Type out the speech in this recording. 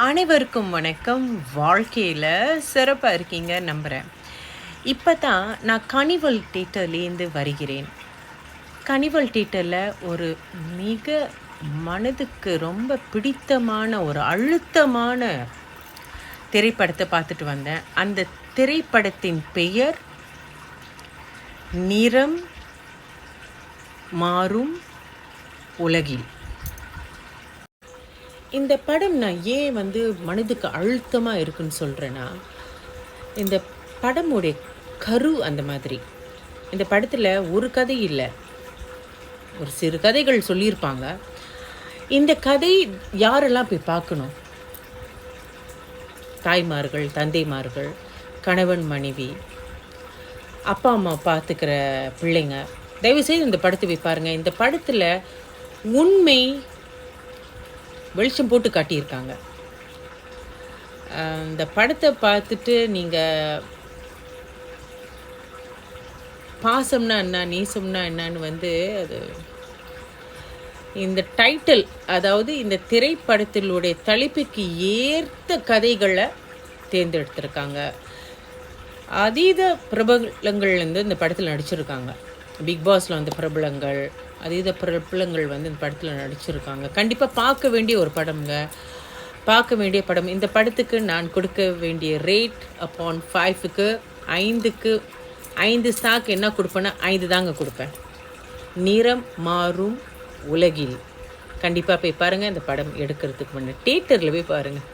அனைவருக்கும் வணக்கம். வாழ்க்கையில் சிறப்பாக இருக்கீங்க நம்புகிறேன். இப்போ தான் நான் கனிவல் தியேட்டர்லேருந்து வருகிறேன். கனிவல் தியேட்டரில் ஒரு மிக மனதுக்கு ரொம்ப பிடித்தமான ஒரு அழுத்தமான திரைப்படத்தை பார்த்துட்டு வந்தேன். அந்த திரைப்படத்தின் பெயர் நிறம் மாறும் உலகில். இந்த படம் நான் ஏன் மனதுக்கு அழுத்தமாக இருக்குன்னு சொல்கிறேன்னா, இந்த படமுடைய கரு அந்த மாதிரி. இந்த படத்தில் ஒரு கதை இல்லை, ஒரு சிறு கதைகள் சொல்லியிருப்பாங்க. இந்த கதை யாரெல்லாம் போய் பார்க்கணும்? தாய்மார்கள், தந்தைமார்கள், கணவன் மனைவி, அப்பா அம்மா பார்த்துக்கிற பிள்ளைங்க, தயவுசெய்து இந்த படத்தை போய் பாருங்கள். இந்த படத்தில் உண்மை வெளிச்சம் போட்டு காட்டியிருக்காங்க. இந்த படத்தை பார்த்துட்டு நீங்கள் பாசம்னா என்ன, நேசம்னா என்னன்னு அது இந்த டைட்டில், அதாவது இந்த திரைப்படத்திலுடைய தலைப்புக்கு ஏற்ற கதைகளை தேர்ந்தெடுத்திருக்காங்க. அதீத பிரபலங்கள் இந்த படத்தில் நடிச்சிருக்காங்க. பிக் பாஸில் பிரபலங்கள், அதீத பிரபலங்கள் இந்த படத்தில் நடிச்சிருக்காங்க. கண்டிப்பாக பார்க்க வேண்டிய ஒரு படம்ங்க, பார்க்க வேண்டிய படம். இந்த படத்துக்கு நான் கொடுக்க வேண்டிய ரேட் அப்பான் 5க்கு 5 ஸ்டாக் என்ன கொடுப்பேன்னா 5 தாங்க கொடுப்பேன். நிறம் மாறும் உலகில். கண்டிப்பாக போய் பாருங்கள். இந்த படம் எடுக்கிறதுக்கு முன்னே தியேட்டரில் போய் பாருங்கள்.